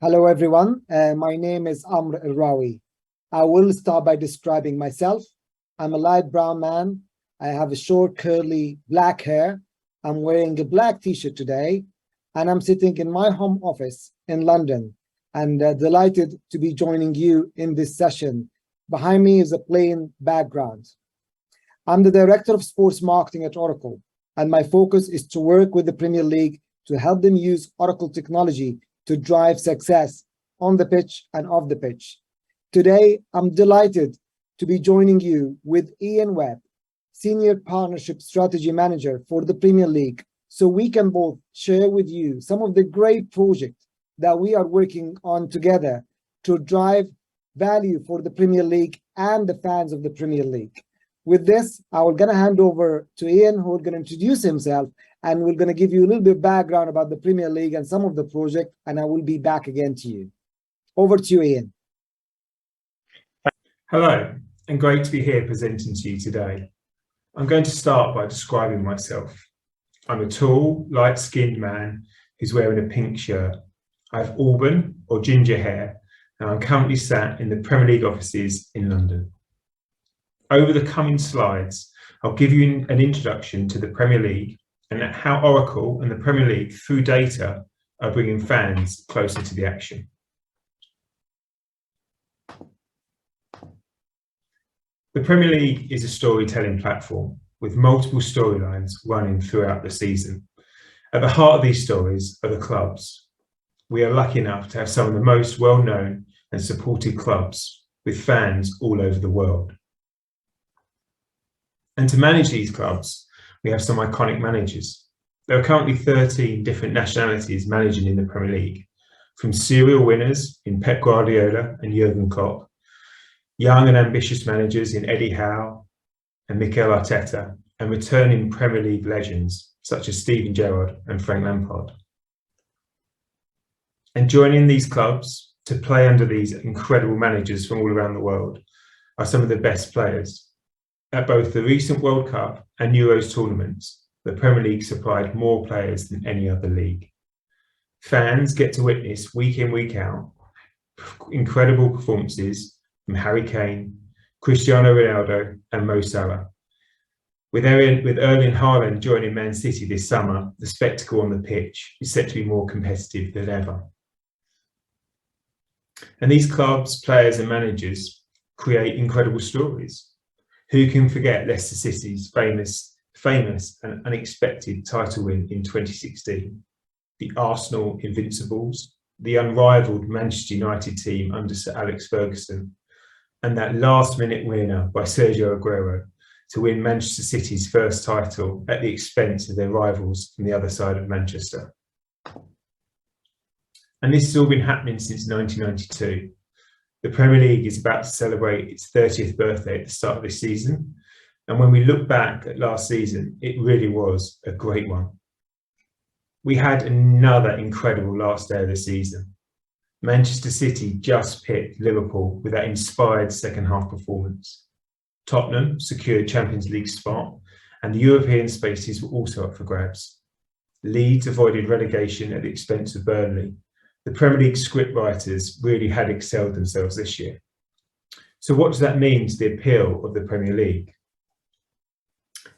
Hello, everyone. My name is Amr Elrawi. I will start by describing myself. I'm a light brown man. I have a short, curly black hair. I'm wearing a black t-shirt today, and I'm sitting in my home office in London and delighted to be joining you in this session. Behind me is a plain background. I'm the Director of Sports Marketing at Oracle, and my focus is to work with the Premier League to help them use Oracle technology to drive success on the pitch and off the pitch. Today, I'm delighted to be joining you with Iain Webb, Senior Partnership Strategy Manager for the Premier League, so we can both share with you some of the great projects that we are working on together to drive value for the Premier League and the fans of the Premier League. With this, I'm going to hand over to Iain, who is going to introduce himself, and we're going to give you a little bit of background about the Premier League and some of the project, and I will be back again to you. Over to you, Iain. Hello, and great to be here presenting to you today. I'm going to start by describing myself. I'm a tall, light-skinned man who's wearing a pink shirt. I have auburn or ginger hair, and I'm currently sat in the Premier League offices in London. Over the coming slides, I'll give you an introduction to the Premier League and how Oracle and the Premier League, through data, are bringing fans closer to the action. The Premier League is a storytelling platform with multiple storylines running throughout the season. At the heart of these stories are the clubs. We are lucky enough to have some of the most well-known and supported clubs with fans all over the world. And to manage these clubs, we have some iconic managers. There are currently 13 different nationalities managing in the Premier League, from serial winners in Pep Guardiola and Jurgen Klopp, young and ambitious managers in Eddie Howe and Mikel Arteta, and returning Premier League legends such as Steven Gerrard and Frank Lampard. And joining these clubs to play under these incredible managers from all around the world are some of the best players. At both the recent World Cup and Euros tournaments, the Premier League supplied more players than any other league. Fans get to witness week in, week out, incredible performances from Harry Kane, Cristiano Ronaldo and Mo Salah. With Erling Haaland joining Man City this summer, the spectacle on the pitch is set to be more competitive than ever. And these clubs, players and managers create incredible stories. Who can forget Leicester City's famous and unexpected title win in 2016? The Arsenal Invincibles, the unrivaled Manchester United team under Sir Alex Ferguson, and that last-minute winner by Sergio Aguero to win Manchester City's first title at the expense of their rivals from the other side of Manchester. And this has all been happening since 1992. The Premier League is about to celebrate its 30th birthday at the start of this season. And when we look back at last season, it really was a great one. We had another incredible last day of the season. Manchester City just pipped Liverpool with that inspired second half performance. Tottenham secured Champions League spot, and the European spaces were also up for grabs. Leeds avoided relegation at the expense of Burnley. The Premier League script writers really had excelled themselves this year. So what does that mean to the appeal of the Premier League?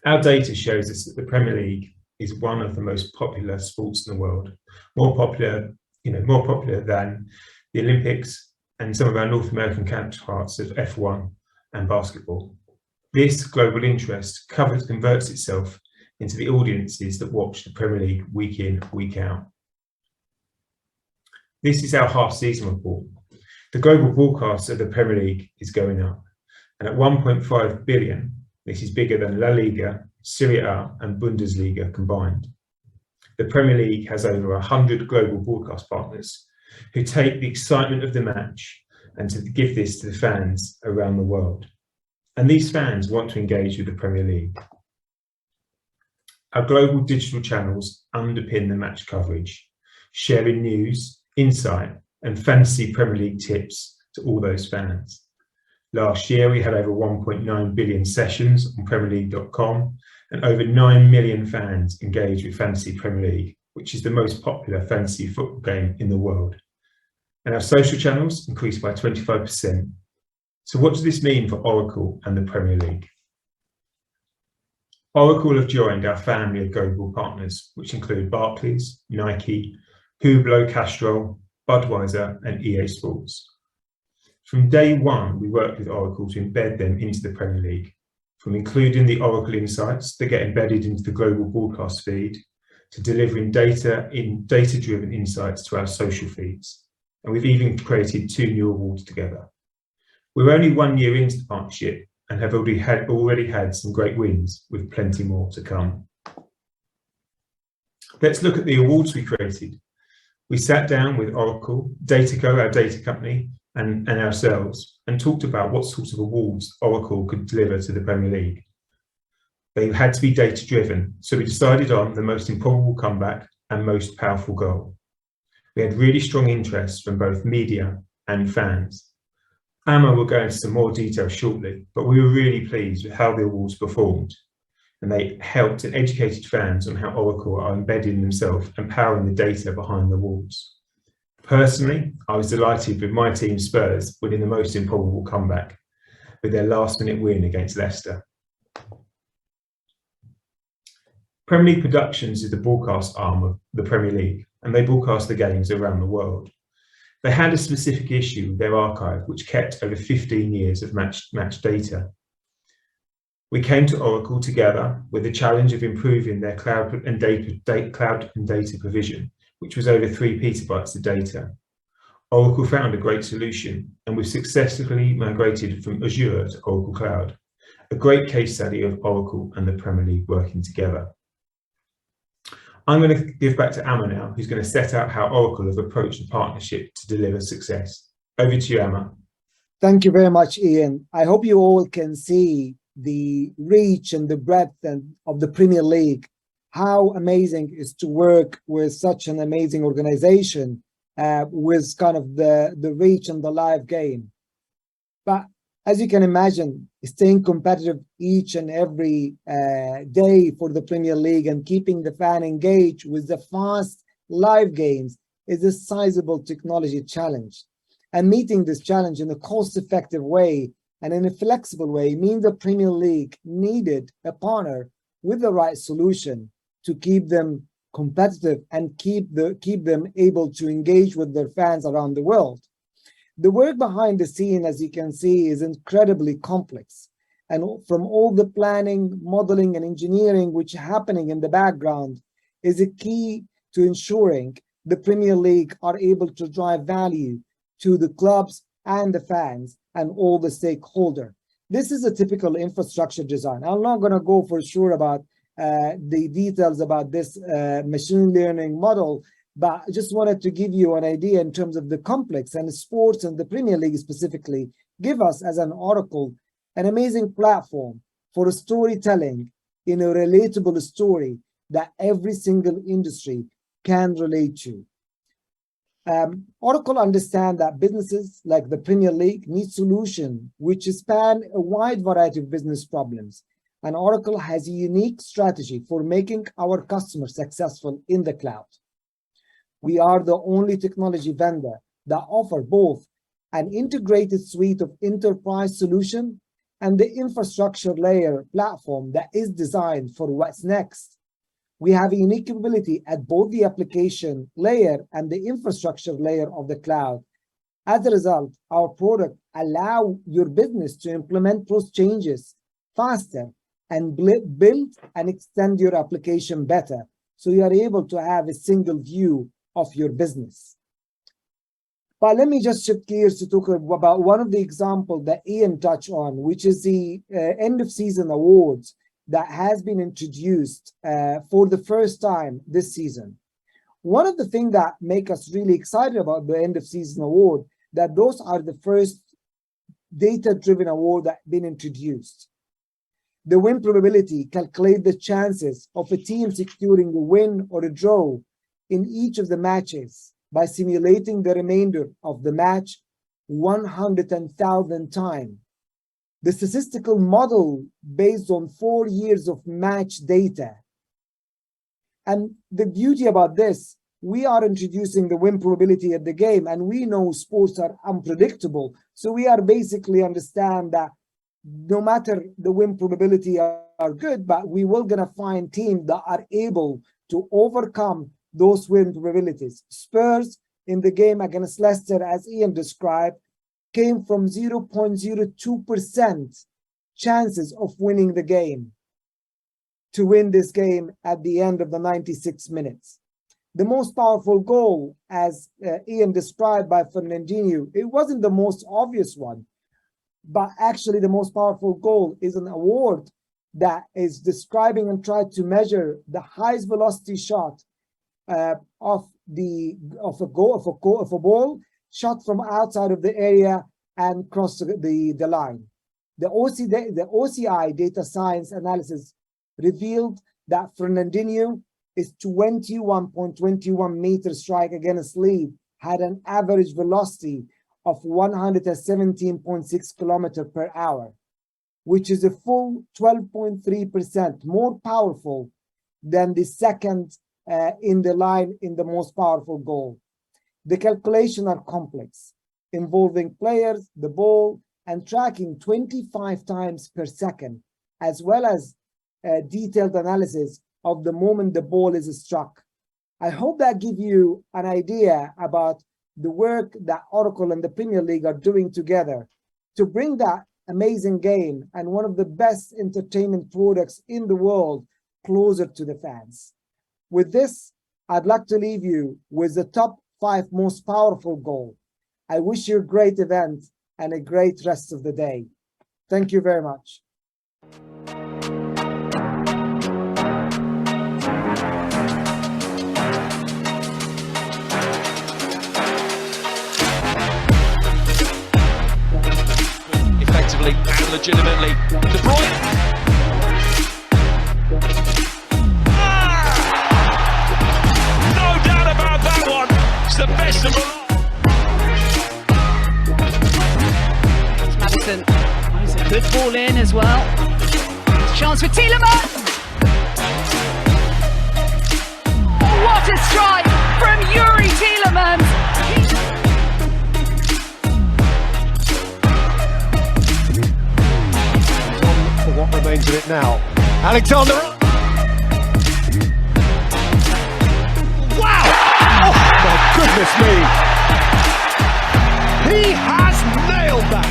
Our data shows us that the Premier League is one of the most popular sports in the world, more popular than the Olympics and some of our North American counterparts of F1 and basketball. This global interest converts itself into the audiences that watch the Premier League week in, week out. This is our half-season report. The global broadcast of the Premier League is going up, and at 1.5 billion, this is bigger than La Liga, Serie A and Bundesliga combined. The Premier League has over 100 global broadcast partners who take the excitement of the match and to give this to the fans around the world. And these fans want to engage with the Premier League. Our global digital channels underpin the match coverage, sharing news, insight and fantasy Premier League tips to all those fans. Last year, we had over 1.9 billion sessions on PremierLeague.com and over 9 million fans engaged with Fantasy Premier League, which is the most popular fantasy football game in the world. and our social channels increased by 25%. So what does this mean for Oracle and the Premier League? Oracle have joined our family of global partners, which include Barclays, Nike, Hublot Castrol, Budweiser, and EA Sports. From day one, we worked with Oracle to embed them into the Premier League, from including the Oracle insights that get embedded into the global broadcast feed, to delivering data-driven insights to our social feeds. And we've even created 2 new awards together. We're only 1 year into the partnership and have already had some great wins, with plenty more to come. Let's look at the awards we created. We sat down with Oracle, Dataco, our data company, and ourselves, and talked about what sorts of awards Oracle could deliver to the Premier League. They had to be data-driven, so we decided on the most improbable comeback and most powerful goal. We had really strong interest from both media and fans. Amr will go into some more detail shortly, but we were really pleased with how the awards performed, and they helped and educated fans on how Oracle are embedding themselves and powering the data behind the awards. Personally, I was delighted with my team Spurs winning the most improbable comeback with their last-minute win against Leicester. Premier League Productions is the broadcast arm of the Premier League, and they broadcast the games around the world. They had a specific issue with their archive, which kept over 15 years of match data. We came to Oracle together with the challenge of improving their cloud and data provision, which was over 3 petabytes of data. Oracle found a great solution, and we've successfully migrated from Azure to Oracle Cloud, a great case study of Oracle and the Premier League working together. I'm going to give back to Amr now, who's going to set out how Oracle have approached the partnership to deliver success. Over to you, Amr. Thank you very much, Iain. I hope you all can see the reach and the breadth of the Premier League, how amazing it is to work with such an amazing organization with kind of the reach and the live game. But as you can imagine, staying competitive each and every day for the Premier League and keeping the fan engaged with the fast live games is a sizable technology challenge. And meeting this challenge in a cost-effective way and in a flexible way means the Premier League needed a partner with the right solution to keep them competitive and keep them able to engage with their fans around the world. The work behind the scene, as you can see, is incredibly complex. And from all the planning, modeling, and engineering which is happening in the background is a key to ensuring the Premier League are able to drive value to the clubs and the fans and all the stakeholders. This is a typical infrastructure design. I'm not going to go for sure about the details about this machine learning model, but I just wanted to give you an idea in terms of the complex, and sports and the Premier League specifically give us as an Oracle an amazing platform for storytelling in a relatable story that every single industry can relate to. Oracle understand that businesses like the Premier League need solutions which span a wide variety of business problems, and Oracle has a unique strategy for making our customers successful in the cloud. We are the only technology vendor that offer both an integrated suite of enterprise solution and the infrastructure layer platform that is designed for what's next. We have a unique capability at both the application layer and the infrastructure layer of the cloud. As a result, our product allows your business to implement those changes faster and build and extend your application better, so you are able to have a single view of your business. But let me just shift gears to talk about one of the examples that Iain touched on, which is the end of season awards that has been introduced for the first time this season. One of the things that make us really excited about the end of season award, that those are the first data-driven award that been introduced. The win probability calculate the chances of a team securing a win or a draw in each of the matches by simulating the remainder of the match 100,000 times. The statistical model based on 4 years of match data. And the beauty about this we are introducing the win probability at the game, and we know sports are unpredictable. So we are basically understand that no matter the win probability are good, but we will gonna find teams that are able to overcome those win probabilities. Spurs in the game against Leicester, as Iain described, came from 0.02% chances of winning the game to win this game at the end of the 96 minutes. The most powerful goal, as Iain described by Fernandinho, it wasn't the most obvious one, but actually the most powerful goal is an award that is describing and trying to measure the highest velocity shot of a ball shot from outside of the area and cross the line. The OCI data science analysis revealed that Fernandinho is 21.21 meter strike against lead had an average velocity of 117.6 kilometers per hour, which is a full 12.3% more powerful than the second in the line in the most powerful goal. The calculations are complex, involving players, the ball, and tracking 25 times per second, as well as detailed analysis of the moment the ball is struck. I hope that gives you an idea about the work that Oracle and the Premier League are doing together to bring that amazing game and one of the best entertainment products in the world closer to the fans. With this, I'd like to leave you with the top 5 most powerful goals. I wish you a great event and a great rest of the day. Thank you very much. Effectively and legitimately. De Bruyne. No doubt about that one. It's the best of all. Madison. Oh, it's a good ball in as well. Chance for Tielemans. Oh, what a strike from Yuri Tielemans. For what remains of it now. Alexander. Wow! Oh my goodness me! He has nailed that!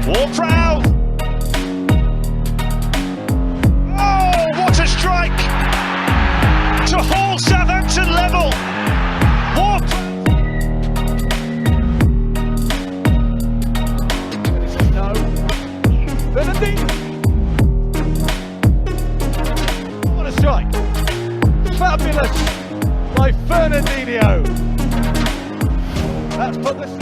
Ward-Prowse. Oh, what a strike to haul Southampton level. No. Fernandinho. What a strike. Fabulous by Fernandinho. That's put this.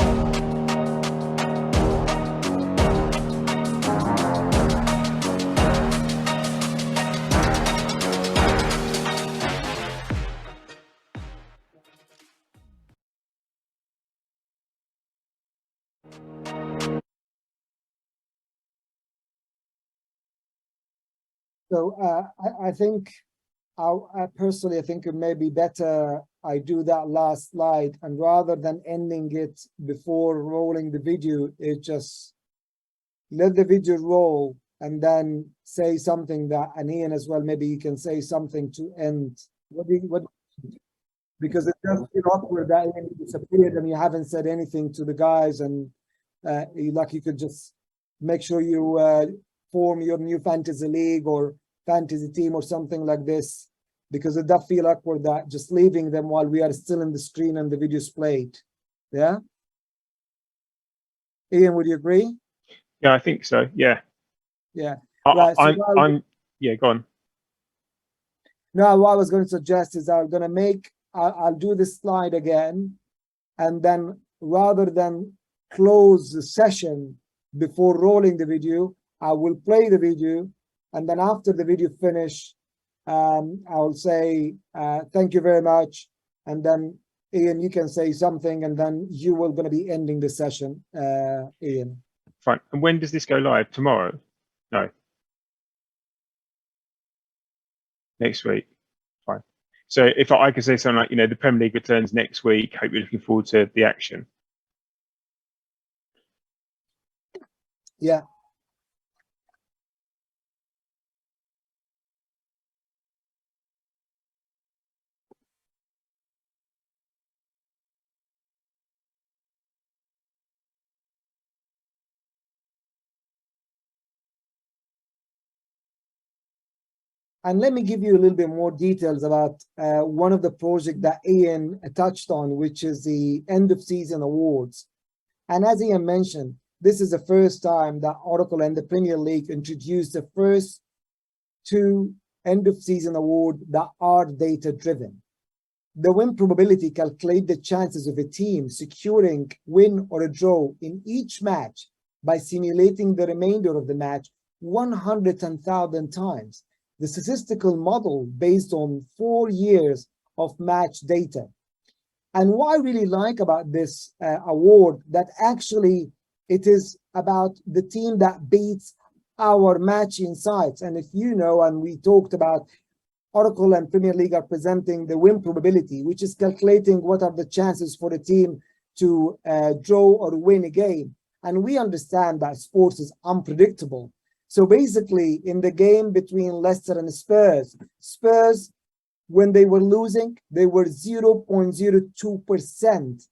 So I think, I personally, I think it may be better I do that last slide, and rather than ending it before rolling the video, it just let the video roll and then say something that, and Iain as well, maybe you can say something to end. Because it does feel awkward that Iain disappeared and you haven't said anything to the guys, and you could just make sure you form your new fantasy league or fantasy team or something like this, because it does feel awkward that just leaving them while we are still in the screen and the video's played. Yeah? Iain, would you agree? Yeah, I think so. Yeah. Yeah. Right, yeah, go on. No, what I was going to suggest is I'll do this slide again, and then rather than close the session before rolling the video, I will play the video, and then after the video finish, I'll say thank you very much, and then Iain, you can say something, and then you will going to be ending the session, Iain. Fine. And when does this go live? Tomorrow? No. next week. Fine. So if I could say something like, the Premier League returns next week, hope you're looking forward to the action. Yeah. And let me give you a little bit more details about one of the projects that Iain touched on, which is the end of season awards. And as Iain mentioned, this is the first time that Oracle and the Premier League introduced the first 2 end of season awards that are data driven. The win probability calculates the chances of a team securing win or a draw in each match by simulating the remainder of the match 110,000 times. The statistical model based on 4 years of match data. And what I really like about this award, that actually it is about the team that beats our match insights. And if you know, and we talked about Oracle and Premier League are presenting the win probability, which is calculating what are the chances for a team to draw or win a game. And we understand that sports is unpredictable. So basically, in the game between Leicester and Spurs, when they were losing, they were 0.02%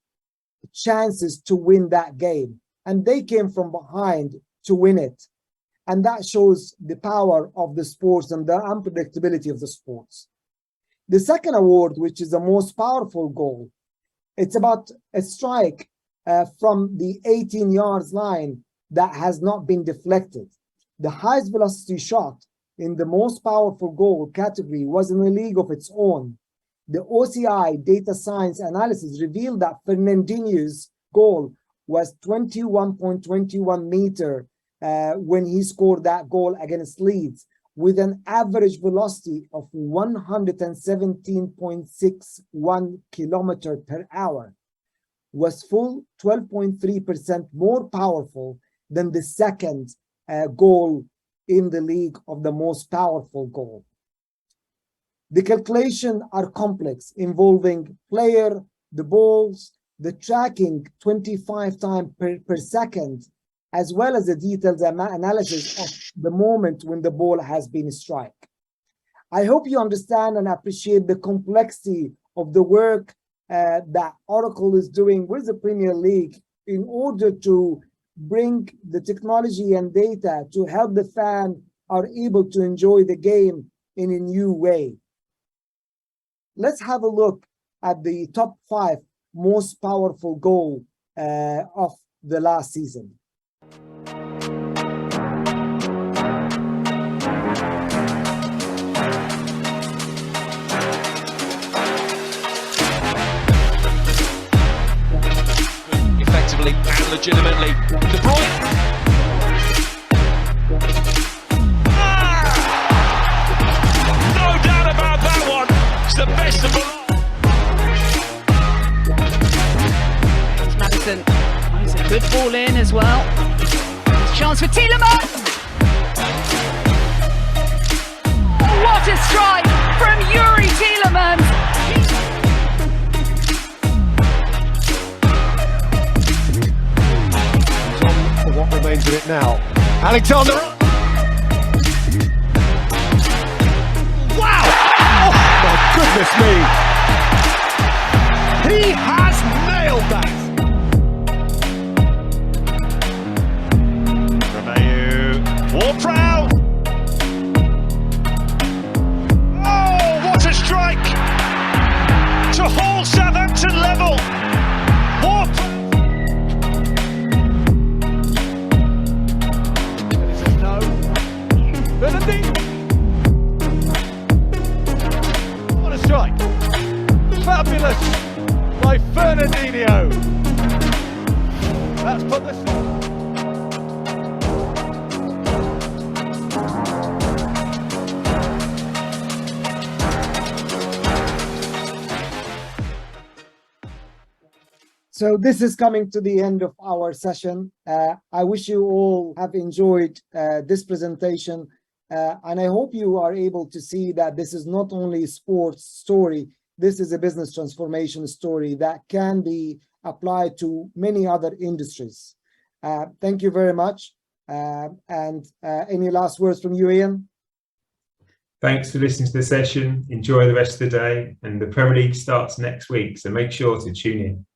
chances to win that game. And they came from behind to win it. And that shows the power of the sports and the unpredictability of the sports. The second award, which is the most powerful goal, it's about a strike from the 18 yards line that has not been deflected. The highest velocity shot in the most powerful goal category was in a league of its own. The OCI data science analysis revealed that Fernandinho's goal was 21.21 meter when he scored that goal against Leeds, with an average velocity of 117.61 kilometer per hour, was full 12.3% more powerful than the second goal in the league of the most powerful goal. The calculations are complex, involving player, the balls, the tracking 25 times per second, as well as the detailed analysis of the moment when the ball has been struck. I hope you understand and appreciate the complexity of the work that Oracle is doing with the Premier League in order to bring the technology and data to help the fan are able to enjoy the game in a new way. Let's have a look at the top 5 most powerful goal of the last season. Effectively and legitimately. De Bruyne. No doubt about that one. It's the best of all. It's Maddison. Oh, it's a good ball in as well. Chance for Tielemans. What a strike from Yuri Tielemans. For what remains of it now. Alexander. Wow! Oh my goodness me! He has nailed that! Ward-Prowse. Oh, what a strike to haul Southampton level. No. Fernandinho. What a strike. Fabulous by Fernandinho. That's put this. So this is coming to the end of our session. I wish you all have enjoyed this presentation. And I hope you are able to see that this is not only a sports story, this is a business transformation story that can be applied to many other industries. Thank you very much. And any last words from you, Ian? Thanks for listening to the session. Enjoy the rest of the day. And the Premier League starts next week, so make sure to tune in.